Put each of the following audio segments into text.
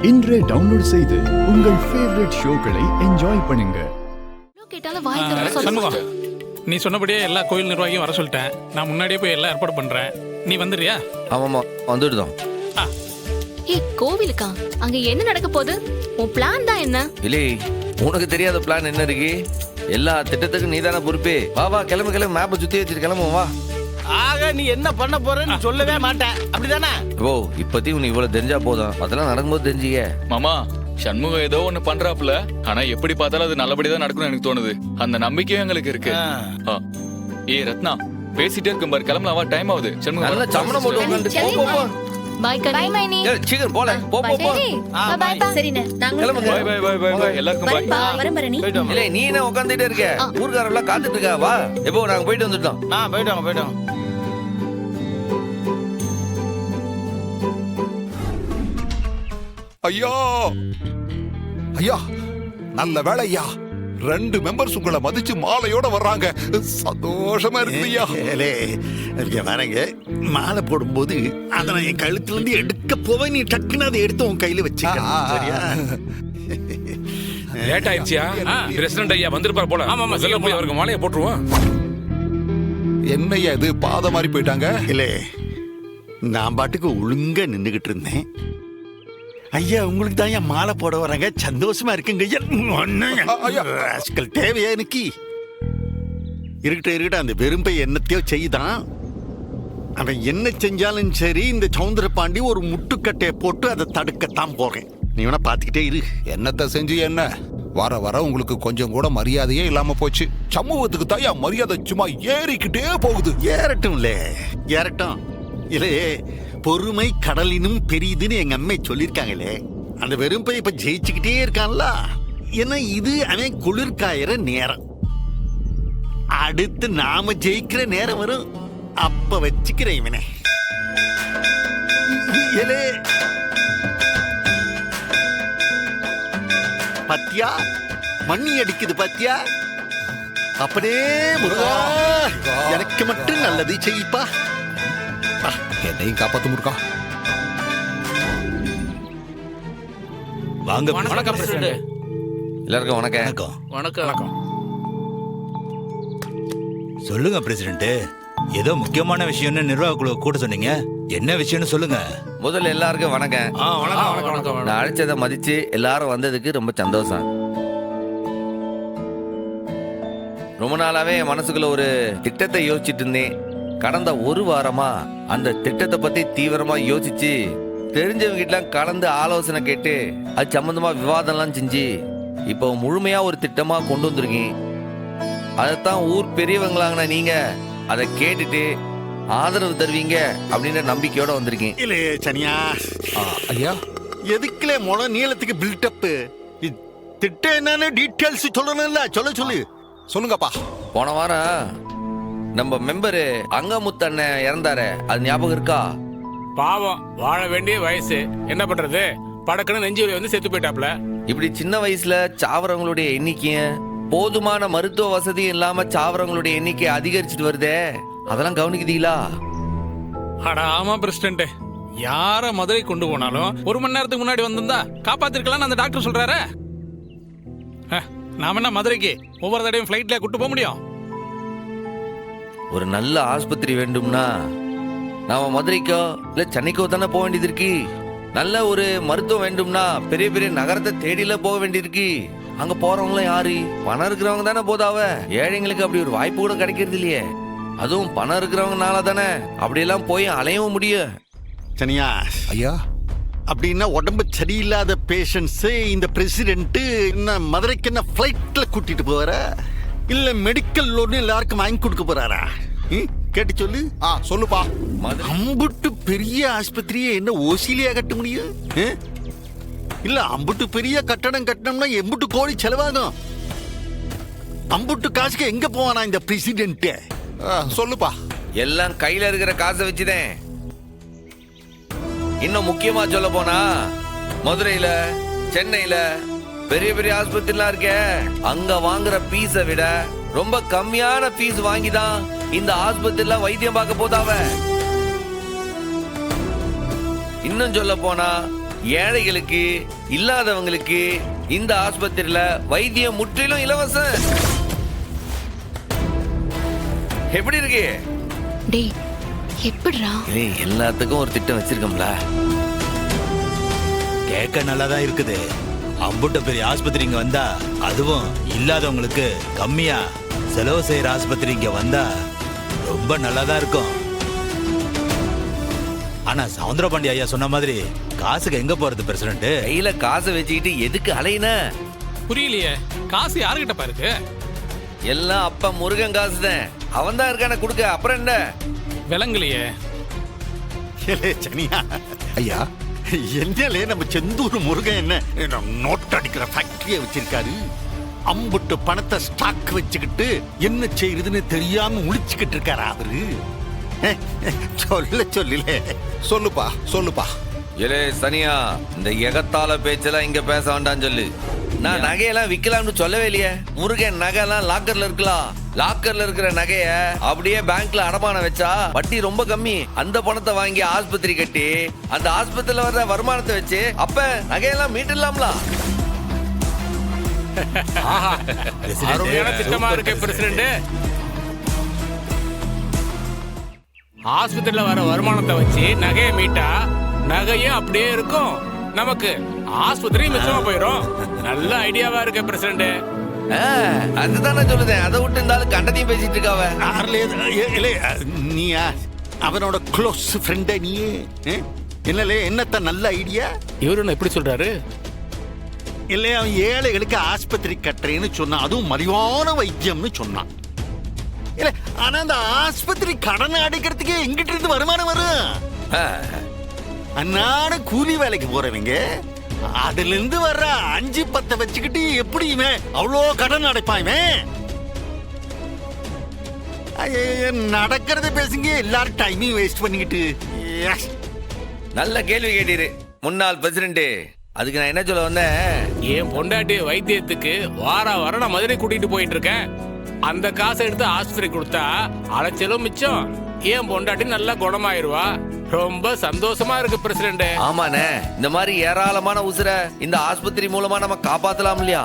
இன்றே டவுன்லோட் செய்து உங்கள் ஃபேவரட் ஷோக்களை என்ஜாய் பண்ணுங்க. சண்முகம், நீ சொன்னபடியே எல்லா கோயில் நிர்வாகியும் வர சொல்லிட்டேன். நான் முன்னாடியே போய் எல்லாம் ஏற்பாடு பண்றேன். நீ வந்துடுறியா? ஆமாமா, வந்துடுதோம். ஏய், கோவிலுக்கா? அங்க என்ன நடக்க போகுது? உன் பிளான் தான் என்ன? இல்லை, உனக்கு தெரியாத பிளான் என்ன இருக்கு? எல்லா திட்டத்துக்கும் நீதானே பொறுப்பே. வா வா, கிளம்பு மேப்பை சுத்தி வச்சுட்டு கிளம்புவோம் வா. ஆக நீ என்ன பண்ண போறன்னு சொல்லவே மாட்டேன், அப்படிதானே? ஓ, இப்பத்தி உனக்கு இவ்வளவு தெரிஞ்சா போதும். அதெல்லாம் நடக்கும்போது தெரிஞ்சிக்க. மாமா, சண்முகம் ஏதோ ஒண்ணு பண்றாப்புல. ஆனா எப்படி பார்த்தாலும் அது நல்லபடியா நடக்கும்னு எனக்கு தோணுது. அந்த நம்பிக்கையும் எங்களுக்கு இருக்கு. ரத்னா, பேசிட்டே இருக்கும் பாரு. கிளம்பலாம், டைம் ஆகுது. நல்ல சமணம் போட்டு உட்கார்ந்து போ போ. பை கனி. மைனி. சீக்கிரம் போல. போ போ போ. Bye bye. சரிண்ணே, நாங்க கிளம்புங்க. பை. எல்லாருக்கும் பை. வரேன் பரணி. இல்லை, நீ என்ன உட்கார்ந்துட்டே இருக்க? ஊர்காரெல்லாம் காத்துட்டு இருக்கா. வா, எப்போ நாங்க போயிட்டு வந்துட்டோம். போயிட்டோம். ஐயா, நல்ல வேலை ஐயா. 2 மெம்பர்ஸ் உங்களை மதிச்சு மாலையோட வர்றாங்க. சந்தோஷமா இருக்குயா. வரங்க, மாலை போடும்போது அதை நான் என் கழுத்துல இருந்து எடுக்க போவேன். நீ டக்குன்னு அதை எடுத்து உன் கையில வச்சுக்கலாம், சரியா? லேட் ஆயிடுச்சியா? பிரசிடண்ட் ஐயா வந்திருப்பார் போல. ஆமா, போய் அவருக்கு மாலையை போட்டுருவோம். என்னையா இது பாத மாதிரி போயிட்டாங்க? இல்ல, நான் பாட்டுக்கு ஒழுங்கா நின்றுகிட்டு இருந்தேன். ஐயா, உங்களுக்கு தான் என் மாலை போட வராங்க, சந்தோஷமா இருக்குங்க ஐயா. தேவையா எனக்கு? இருக்கட்டும், அந்த வெறும்பை என்னத்தையோ செய்தான். அவன் என்ன செஞ்சாலும் சரி, இந்த சௌந்தர பாண்டி ஒரு முட்டுக்கட்டையை போட்டு அதை தடுக்கத்தான் போறேன். நீ வேணா பாத்துக்கிட்டே இரு. என்னத்த செஞ்சு என்ன? வர உங்களுக்கு கொஞ்சம் கூட மரியாதையே இல்லாம போச்சு. சமூகத்துக்கு தாயா மரியாதை சும்மா ஏறிக்கிட்டே போகுது. ஏறட்டும் இல்லையே, பொறுமை கடலினும் பெரியதுன்னு எங்க அம்மை சொல்லிருக்காங்களே. அந்த வெறும்பை இப்ப ஜெயிச்சுக்கிட்டே இருக்கான்ல. ஏன்னா இது அவன் குளிர்காயிற நேரம். அடுத்து நாம ஜெயிக்கிற நேரம் வரும், அப்ப வச்சுக்கிறேன் இவனை. பத்தியா, மண்ணி அடிக்குது பத்தியா? அப்படியே முருகா, எனக்கு மட்டும் நல்லது செய்ப்பா. என்னையும் காப்பாத்து முருகா. வாங்க. வணக்கம் பிரசிடண்ட். எல்லாருக்கும் வணக்கம். வணக்கம். சொல்லுங்க பிரசிடண்ட், ஏதோ முக்கியமான விஷயம்னு நிர்வாக குழு கூட சொன்னீங்க. என்ன விஷயம்னு சொல்லுங்க. முதல்ல எல்லாருக்கும் வணக்கம். வணக்கம். நான் அழைச்சதை மதிச்சு எல்லாரும் வந்ததுக்கு ரொம்ப சந்தோஷம். ரொம்ப நாளாவே என் மனசுக்குள்ள ஒரு திட்டத்தை யோசிச்சுட்டு இருந்தேன். கடந்த 1 வாரமா அந்த திட்டத்தை பத்தி தீவிரமா யோசிச்சு தெரிஞ்சவங்க கிட்ட கலந்து ஆலோசனை கேட்டு அது சம்பந்தமா விவாதம்லாம் செஞ்சு இப்போ முழுமையா ஒரு திட்டமா கொண்டு வந்திருக்கேன். அதைத்தான் ஊர் பெரியவங்களாங்கண்ணா நீங்க அதை கேட்டுட்டு ஆதரவு தருவீங்க அப்படின்ற நம்பிக்கையோட வந்திருக்கேன். இல்லையே சனியா ஐயா, எதுக்குல முளை நீளத்துக்கு பில்டப்? திட்டம் என்னன்னு டீட்டெயில்ஸ் சொல்லணும்ல, சொல்லு. சொல்லுங்கப்பா. போன வாரம் நம்ம மெம்பரு அங்கமுத்தண்ண இறந்தாரு, அது ஞாபகம் இருக்கா? பாவம், வாழ வேண்டிய வயசு, என்ன பண்றது? படக்குன்னு நெஞ்சு வலி வந்து செத்து போயிட்டாப்ல. இப்படி சின்ன வயசுல சாவரவங்களுடைய எண்ணிக்கையும் போதுமான மருத்துவ வசதியும் இல்லாம சாவரவங்களுடைய எண்ணிக்கை அதிகரிச்சுட்டு வருதே, அதெல்லாம் கவனிக்குதீங்களா? ஆமா பிரசிடண்ட், யார மதுரை கொண்டு போனாலும் 1 மணி நேரத்துக்கு முன்னாடி வந்திருந்தா காப்பாத்திருக்கலாம்னு அந்த டாக்டர் சொல்றாரு. நாம என்ன மதுரைக்கு ஒவ்வொரு தடையும் பிளைட்ல கூட்டு போக முடியும்? ஒரு நல்ல ஆஸ்பத்திரி வேண்டும்னா நாம மதுரைக்கோ இல்ல சென்னைக்கோ தானே போக வேண்டியது இருக்கு. நல்ல ஒரு மருத்துவம் வேண்டும்னா பெரிய பெரிய நகரத்தை தேடில போக வேண்டியிருக்கு. அங்க போறவங்களும் யாரு? பணம் இருக்கிறவங்க தானே போதாவ. ஏழைங்களுக்கு அப்படி ஒரு வாய்ப்பு கூட கிடைக்கிறது இல்லையே. அதுவும் பணம் இருக்கிறவங்கனால தானே அப்படியெல்லாம் போய் அலையவும் முடியும். சனியா ஐயா, அப்படின்னா உடம்பு சரியில்லாத பேஷண்ட்ஸ் இந்த பிரசிடென்ட் என்ன மதுரைக்கு என்ன பிளைட்ல கூட்டிட்டு போவாரா, இல்ல மெடிக்கல் லோன் எல்லாருக்கும் வாங்கி கொடுக்க போறாரா? கேட்டு சொல்லு. சொல்லுப்பா. அம்புட்டு பெரிய ஆஸ்பத்திரியை என்ன ஓசிலியா கட்ட முடியும்? இல்ல அம்புட்டு பெரிய கட்டடம் கட்டணும்னா எம்புட்டு கோடி செலவாகும். அம்புட்டு காசுக்கு எங்க போவானா இந்த பிரசிடென்ட்? சொல்லுப்பா. எல்லாம் கையில இருக்கிற காசை வச்சுதேன். இன்னும் முக்கியமா சொல்ல போனா மதுரையில சென்னையில பெரிய பெரிய ஆஸ்பத்திரிலாம் இருக்க, அங்க வாங்குற பீஸை விட ரொம்ப கம்மியான பீஸ் வாங்கிதான் இந்த ஆஸ்பத்திரில வைத்தியம் பார்க்க போதாவ. இன்னும் சொல்ல போனா ஏழைகளுக்கு இல்லாதவங்களுக்கு இந்த ஆஸ்பத்திரியில வைத்தியம் முற்றிலும் இலவசம். எப்படி இருக்கு? டேய் எப்படிடா? எல்லாத்துக்கும் ஒரு திட்டம் வச்சிருக்கோம்ல. கேட்க நல்லாதான் இருக்குது. அம்புட்ட பெரிய ஆஸ்பத்திரி இங்க வந்தா, அதுவும் இல்லாதவங்களுக்கு கம்மியா செலவு செய்யற ஆஸ்பத்திரி இங்க வந்தா ரொம்ப நல்லாதான் இருக்கும். ஆனா சவுந்தரபாண்டி ஐயா சொன்ன மாதிரி காசுக்கு எங்க போறது பிரசிடண்ட்? கையில காசை வச்சுக்கிட்டு எதுக்கு அலையின? புரியலையே, காசு யாருகிட்ட பாருக்கு? எல்லாம் அப்பா முருகன் காசு தான். அவன் தான் இருக்கான கொடுக்க. அப்புறம் என்ன? விளங்கலையே. சனியா ஐயா, என்னலே நம்ம செந்தூர் முருகன் என்ன நோட் அடிக்கிற ஃபேக்டரியை வச்சிருக்காரு. அம்புட்டு பணத்தை ஸ்டாக் வச்சுக்கிட்டு என்ன செய்யறதுன்னு தெரியாம முழிச்சுக்கிட்டு இருக்காரா அவரு? சொல்லல சொல்லுப்பா சொல்லுப்பா. ஏலே சனியா, இந்த எகத்தால பேச்செல்லாம் இங்க பேச வேண்டாம் சொல்லு. நான் நகையெல்லாம் விக்கலாம்னு சொல்லவே இல்லையே. முருகன் நகையெல்லாம் லாக்கர்ல இருக்கலாம். லாக்கர்ல இருக்கிற நகைய அப்படியே பேங்க்ல அடமானம் வச்சா வட்டி ரொம்ப கம்மி. அந்த பணத்தை வாங்கி ஆஸ்பத்திரி கட்டி அந்த ஆஸ்பத்திரியில வர்ற வருமானத்தை வச்சு அப்ப நகையெல்லாம் மீட்டுலாம்ல. அருமையான திட்டமா இருக்கு பிரசிடண்ட். ஆஸ்பத்திரியில வர வருமானத்தை வச்சு நகையை மீட்டா நகையும் அப்படியே இருக்கும், நமக்கு ஆஸ்பத்திரி மிச்சமா போயிடும். நல்ல ஐடியாவா இருக்கு பிரசிடண்ட். அதுதான் நான் சொல்லுதேன். அதை விட்டு இருந்தாலும் கண்டதையும் பேசிட்டு இருக்காவ. நீயா அவனோட க்ளோஸ் ஃப்ரெண்ட நீயே? என்னலே என்னத்த நல்ல ஐடியா? இவரு எப்படி சொல்றாரு? இல்லையா, அவன் ஏழைகளுக்கு ஆஸ்பத்திரி கட்டுறேன்னு சொன்னான். அதுவும் மலிவான வைத்தியம்னு சொன்னான். இல்ல, ஆனா அந்த ஆஸ்பத்திரி கடன் அடைக்கிறதுக்கே எங்கிட்ட இருந்து வருமானம் வரும். அன்னாட கூலி வேலைக்கு போறவங்க அதுல இருந்து வர்ற 5-10 வச்சுக்கிட்டு எப்படி அவ்வளோ கடன் அடைப்பான்? நடக்கிறத பேசுங்க, எல்லாரும் டைமையும் வேஸ்ட் பண்ணிக்கிட்டு. நல்ல கேள்வி கேட்டீரு முன்னாள் பிரசிடண்ட். அதுக்கு நான் என்ன சொல்ல வந்தேன், என் பொண்டாட்டி வைத்தியத்துக்கு வாரம் நான் மதுரை கூட்டிட்டு போயிட்டு இருக்கேன். அந்த காசை எடுத்து ஆஸ்பத்திரி கொடுத்தா அலைச்சலும் மிச்சம், என் பொண்டாட்டி நல்லா குணமாயிருவா. ரொம்ப சந்தோஷமா இருக்கு பிரசிடண்ட். ஆமாண்ணே, இந்த மாதிரி ஏராளமான உசுரை இந்த ஆஸ்பத்திரி மூலமா நம்ம காப்பாத்தலாம் இல்லையா?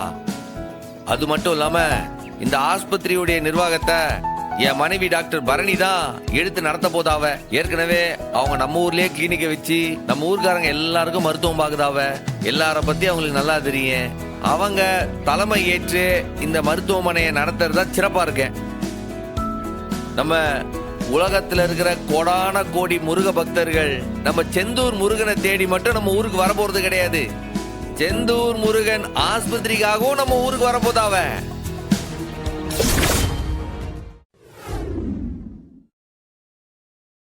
அது மட்டும் இல்லாம இந்த ஆஸ்பத்திரியுடைய நிர்வாகத்தை என் மனைவி டாக்டர் பரணி தான் எடுத்து நடத்த போதாவ. ஏற்கனவே அவங்க நம்ம ஊர்லயே கிளினிக்கை வச்சு நம்ம ஊர்காரங்க எல்லாருக்கும் மருத்துவம் பாக்குதாவ. எல்லார பத்தி அவங்களுக்கு நல்லா தெரியும். அவங்க தலைமை ஏற்று இந்த மருத்துவமனையை நடத்துறதா சிறப்பா இருக்கேன். நம்ம உலகத்துல இருக்கிற கோடான கோடி முருக பக்தர்கள் நம்ம செந்தூர் முருகனை தேடி மட்டும் நம்ம ஊருக்கு வரப்போறது கிடையாது. செந்தூர் முருகன் ஆஸ்பத்திரிக்காகவும் நம்ம ஊருக்கு வரப்போதாவ.